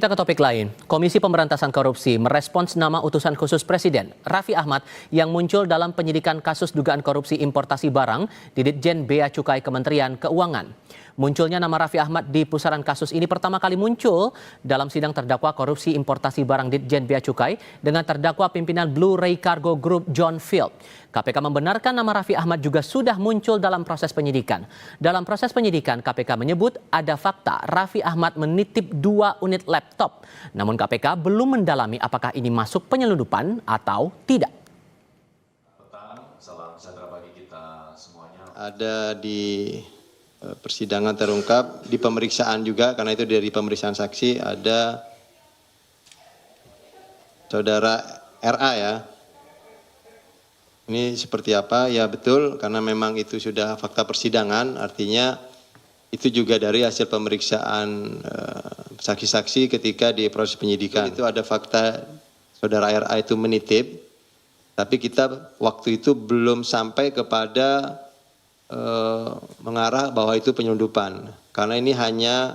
Kita ke topik lain. Komisi Pemberantasan Korupsi merespons nama utusan khusus Presiden Raffi Ahmad yang muncul dalam penyidikan kasus dugaan korupsi importasi barang di Ditjen Bea Cukai Kementerian Keuangan. Munculnya nama Raffi Ahmad di pusaran kasus ini pertama kali muncul dalam sidang terdakwa korupsi importasi barang Ditjen Bea Cukai dengan terdakwa pimpinan Blue Ray Cargo Group John Field. KPK membenarkan nama Raffi Ahmad juga sudah muncul dalam proses penyidikan. Dalam proses penyidikan, KPK menyebut ada fakta Raffi Ahmad menitip 2 unit laptop. Namun KPK belum mendalami apakah ini masuk penyelundupan atau tidak. Salam sejahtera bagi kita semuanya. Ada di persidangan terungkap, di pemeriksaan juga, karena itu dari pemeriksaan saksi ada saudara RA ya. Ini seperti apa? Ya betul, karena memang itu sudah fakta persidangan, artinya itu juga dari hasil pemeriksaan saksi-saksi ketika di proses penyidikan. Itu ada fakta saudara RA itu menitip, tapi kita waktu itu belum sampai kepada mengarah bahwa itu penyelundupan. Karena ini hanya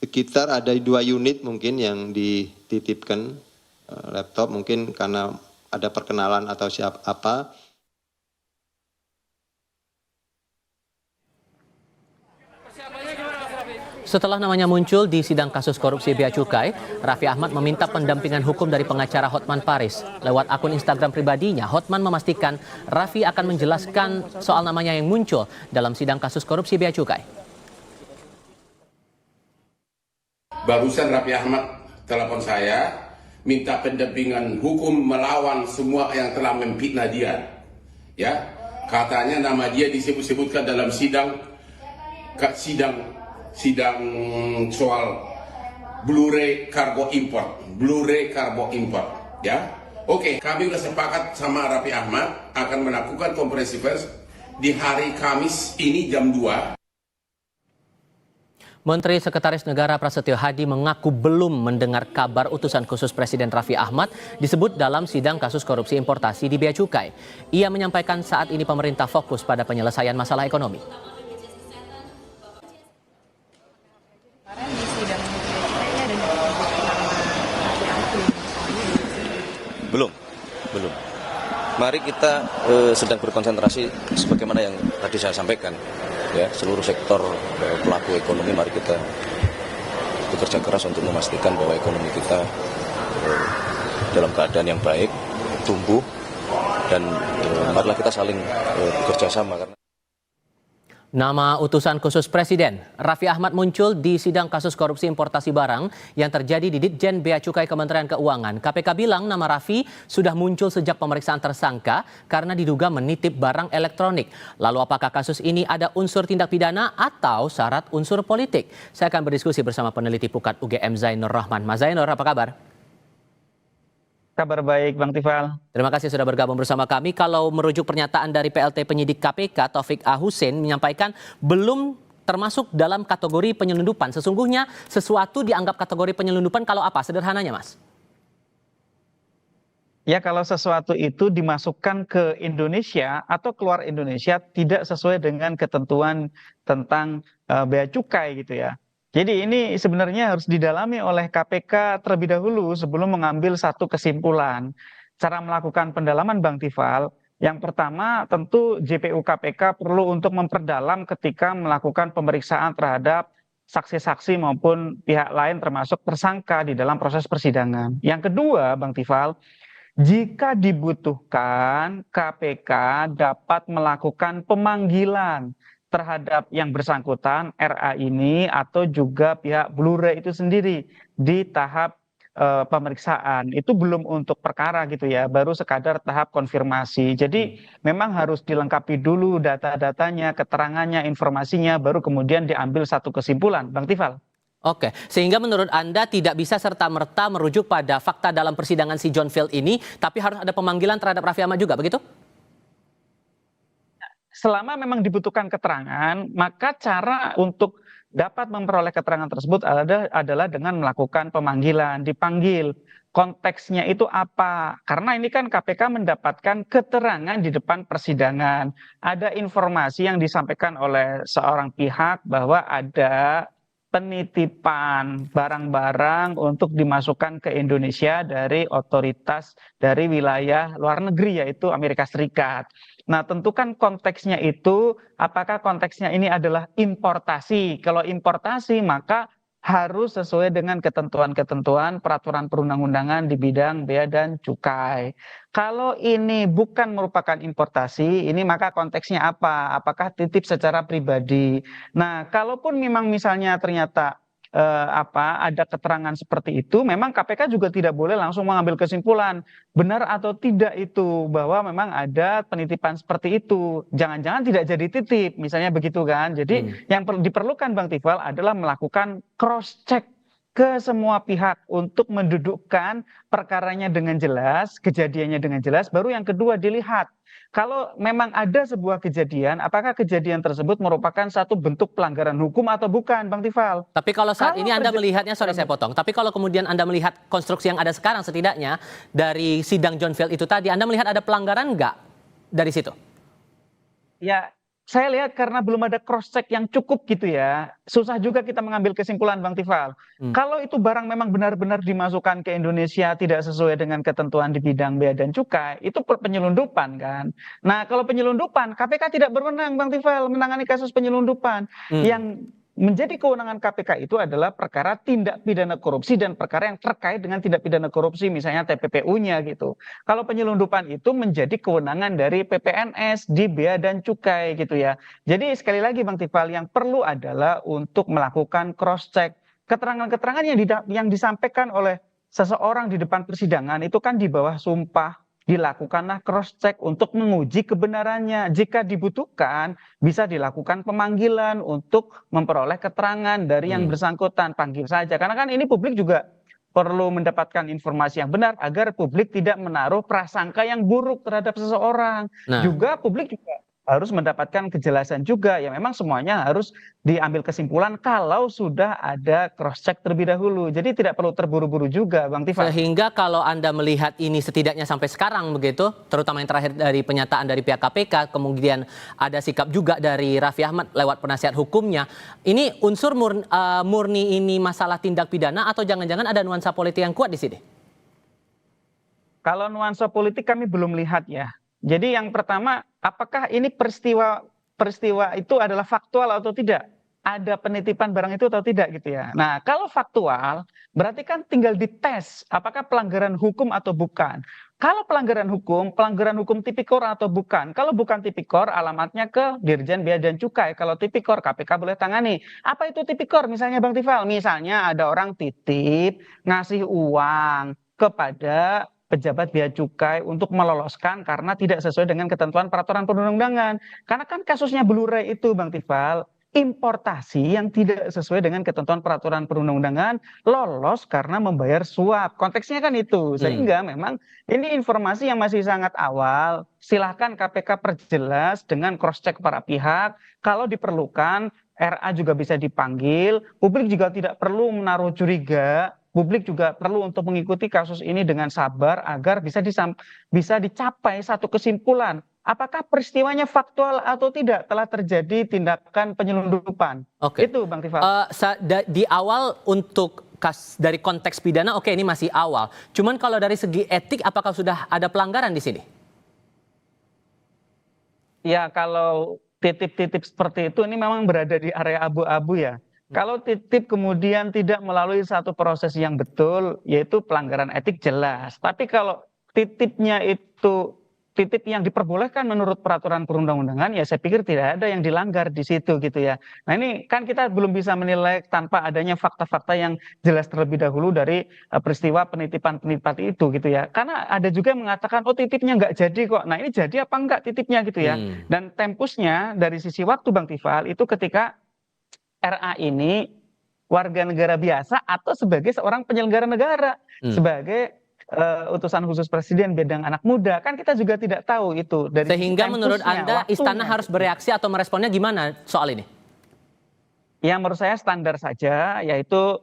sekitar ada 2 unit mungkin yang dititipkan laptop, mungkin karena ada perkenalan atau siapa. Setelah namanya muncul di sidang kasus korupsi Bea Cukai, Raffi Ahmad meminta pendampingan hukum dari pengacara Hotman Paris. Lewat akun Instagram pribadinya, Hotman memastikan Raffi akan menjelaskan soal namanya yang muncul dalam sidang kasus korupsi Bea Cukai. Barusan Raffi Ahmad telepon saya, minta pendampingan hukum melawan semua yang telah memfitnah dia. Ya, katanya nama dia disebut-sebutkan dalam sidang soal Blue Ray Cargo Import, ya. Oke, kami sudah sepakat sama Raffi Ahmad akan melakukan konferensi pers di hari Kamis ini jam 2. Menteri Sekretaris Negara Prasetyo Hadi mengaku belum mendengar kabar utusan khusus Presiden Raffi Ahmad disebut dalam sidang kasus korupsi importasi di Bea Cukai. Ia menyampaikan saat ini pemerintah fokus pada penyelesaian masalah ekonomi. Belum. Mari kita sedang berkonsentrasi sebagaimana yang tadi saya sampaikan. Ya, seluruh sektor pelaku ekonomi, mari kita bekerja keras untuk memastikan bahwa ekonomi kita dalam keadaan yang baik, tumbuh, dan marilah kita saling bekerja sama. Nama utusan khusus Presiden Raffi Ahmad muncul di sidang kasus korupsi importasi barang yang terjadi di Ditjen Bea Cukai Kementerian Keuangan. KPK bilang nama Raffi sudah muncul sejak pemeriksaan tersangka karena diduga menitip barang elektronik. Lalu apakah kasus ini ada unsur tindak pidana atau syarat unsur politik? Saya akan berdiskusi bersama peneliti Pukat UGM Zainur Rahman. Mas Zainur, apa kabar? Kabar baik, Bang Tifal. Terima kasih sudah bergabung bersama kami. Kalau merujuk pernyataan dari PLT penyidik KPK, Taufik A. Hussein menyampaikan belum termasuk dalam kategori penyelundupan. Sesungguhnya sesuatu dianggap kategori penyelundupan kalau apa? Sederhananya, Mas. Ya, kalau sesuatu itu dimasukkan ke Indonesia atau keluar Indonesia tidak sesuai dengan ketentuan tentang bea cukai gitu ya. Jadi ini sebenarnya harus didalami oleh KPK terlebih dahulu sebelum mengambil satu kesimpulan. Cara melakukan pendalaman, Bang Tifal, yang pertama tentu JPU KPK perlu untuk memperdalam ketika melakukan pemeriksaan terhadap saksi-saksi maupun pihak lain termasuk tersangka di dalam proses persidangan. Yang kedua, Bang Tifal, jika dibutuhkan KPK dapat melakukan pemanggilan terhadap yang bersangkutan RA ini atau juga pihak Blue Ray itu sendiri di tahap pemeriksaan. Itu belum untuk perkara gitu ya, baru sekadar tahap konfirmasi. Jadi memang harus dilengkapi dulu data-datanya, keterangannya, informasinya, baru kemudian diambil satu kesimpulan, Bang Tifal. Oke, sehingga menurut Anda tidak bisa serta-merta merujuk pada fakta dalam persidangan si John Field ini, tapi harus ada pemanggilan terhadap Raffi Ahmad juga, begitu? Selama memang dibutuhkan keterangan, maka cara untuk dapat memperoleh keterangan tersebut adalah dengan melakukan pemanggilan, dipanggil. Konteksnya itu apa? Karena ini kan KPK mendapatkan keterangan di depan persidangan. Ada informasi yang disampaikan oleh seorang pihak bahwa ada penitipan barang-barang untuk dimasukkan ke Indonesia dari otoritas dari wilayah luar negeri yaitu Amerika Serikat. Nah, tentu kan konteksnya itu apakah konteksnya ini adalah importasi? Kalau importasi maka harus sesuai dengan ketentuan-ketentuan peraturan perundang-undangan di bidang bea dan cukai. Kalau ini bukan merupakan importasi, ini maka konteksnya apa? Apakah titip secara pribadi? Nah, kalaupun memang misalnya ternyata ada keterangan seperti itu, memang KPK juga tidak boleh langsung mengambil kesimpulan benar atau tidak itu bahwa memang ada penitipan seperti itu. Jangan-jangan tidak jadi titip, misalnya begitu kan. Jadi yang diperlukan Bang Tifal adalah melakukan cross check ke semua pihak untuk mendudukkan perkaranya dengan jelas, kejadiannya dengan jelas, baru yang kedua dilihat. Kalau memang ada sebuah kejadian, apakah kejadian tersebut merupakan satu bentuk pelanggaran hukum atau bukan, Bang Tifal? Tapi kalau saat ini Anda melihatnya, sorry saya potong, tapi kalau kemudian Anda melihat konstruksi yang ada sekarang setidaknya dari sidang John Field itu tadi, Anda melihat ada pelanggaran nggak dari situ? Ya, saya lihat karena belum ada cross check yang cukup gitu ya, susah juga kita mengambil kesimpulan Bang Tifal. Kalau itu barang memang benar-benar dimasukkan ke Indonesia tidak sesuai dengan ketentuan di bidang bea dan cukai, itu penyelundupan kan. Nah, kalau penyelundupan, KPK tidak berwenang Bang Tifal menangani kasus penyelundupan. Yang menjadi kewenangan KPK itu adalah perkara tindak pidana korupsi dan perkara yang terkait dengan tindak pidana korupsi, misalnya TPPU-nya gitu. Kalau penyelundupan itu menjadi kewenangan dari PPNS di bea dan cukai gitu ya. Jadi sekali lagi Bang Tifal, yang perlu adalah untuk melakukan cross check. Keterangan-keterangan yang disampaikan oleh seseorang di depan persidangan itu kan di bawah sumpah. Dilakukanlah cross check untuk menguji kebenarannya. Jika dibutuhkan, bisa dilakukan pemanggilan untuk memperoleh keterangan dari yang bersangkutan. Panggil saja. Karena kan ini publik juga perlu mendapatkan informasi yang benar agar publik tidak menaruh prasangka yang buruk terhadap seseorang. Nah. Juga publik juga harus mendapatkan kejelasan juga. Ya memang semuanya harus diambil kesimpulan kalau sudah ada cross check terlebih dahulu. Jadi tidak perlu terburu-buru juga Bang Tifal. Sehingga kalau Anda melihat ini setidaknya sampai sekarang begitu, terutama yang terakhir dari pernyataan dari pihak KPK, kemudian ada sikap juga dari Raffi Ahmad lewat penasihat hukumnya, ini unsur murni ini masalah tindak pidana atau jangan-jangan ada nuansa politik yang kuat di sini? Kalau nuansa politik kami belum lihat ya. Jadi yang pertama, apakah ini peristiwa itu adalah faktual atau tidak? Ada penitipan barang itu atau tidak gitu ya. Nah, kalau faktual, berarti kan tinggal dites apakah pelanggaran hukum atau bukan. Kalau pelanggaran hukum tipikor atau bukan. Kalau bukan tipikor, alamatnya ke Dirjen Bea dan Cukai. Kalau tipikor, KPK boleh tangani. Apa itu tipikor? Misalnya Bang Tifal, misalnya ada orang titip ngasih uang kepada pejabat bea cukai untuk meloloskan karena tidak sesuai dengan ketentuan peraturan perundang-undangan. Karena kan kasusnya Blu-ray itu Bang Tifal, importasi yang tidak sesuai dengan ketentuan peraturan perundang-undangan lolos karena membayar suap. Konteksnya kan itu. Sehingga memang ini informasi yang masih sangat awal. Silahkan KPK perjelas dengan cross check para pihak. Kalau diperlukan, RA juga bisa dipanggil. Publik juga tidak perlu menaruh curiga. Publik juga perlu untuk mengikuti kasus ini dengan sabar agar bisa dicapai satu kesimpulan. Apakah peristiwanya faktual atau tidak telah terjadi tindakan penyelundupan? Oke. Itu Bang Tifal. Di awal untuk dari konteks pidana, oke ini masih awal. Cuman kalau dari segi etik, apakah sudah ada pelanggaran di sini? Ya kalau titip-titip seperti itu ini memang berada di area abu-abu ya. Kalau titip kemudian tidak melalui satu proses yang betul, yaitu pelanggaran etik jelas. Tapi kalau titipnya itu titip yang diperbolehkan menurut peraturan perundang-undangan, ya saya pikir tidak ada yang dilanggar di situ gitu ya. Nah ini kan kita belum bisa menilai tanpa adanya fakta-fakta yang jelas terlebih dahulu dari peristiwa penitipan-penitipan itu gitu ya. Karena ada juga yang mengatakan, oh titipnya nggak jadi kok. Nah ini jadi apa enggak titipnya gitu ya. Dan tempusnya dari sisi waktu Bang Tifal itu ketika RA ini warga negara biasa atau sebagai seorang penyelenggara negara, sebagai utusan khusus presiden bidang anak muda, kan kita juga tidak tahu itu. Dari sehingga menurut Anda istana harus bereaksi atau meresponnya gimana soal ini? Ya menurut saya standar saja, yaitu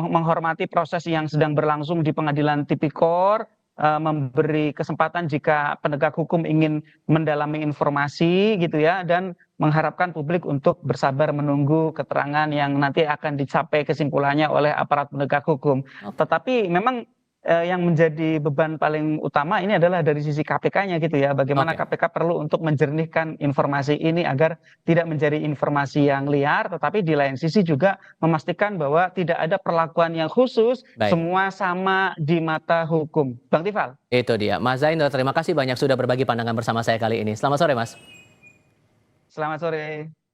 menghormati proses yang sedang berlangsung di pengadilan tipikor, memberi kesempatan jika penegak hukum ingin mendalami informasi gitu ya, dan mengharapkan publik untuk bersabar menunggu keterangan yang nanti akan dicapai kesimpulannya oleh aparat penegak hukum. Tetapi memang yang menjadi beban paling utama ini adalah dari sisi KPK-nya gitu ya. Bagaimana KPK perlu untuk menjernihkan informasi ini agar tidak menjadi informasi yang liar, tetapi di lain sisi juga memastikan bahwa tidak ada perlakuan yang khusus, semua sama di mata hukum. Bang Tifal. Itu dia. Mas Zainur, terima kasih banyak sudah berbagi pandangan bersama saya kali ini. Selamat sore, Mas. Selamat sore.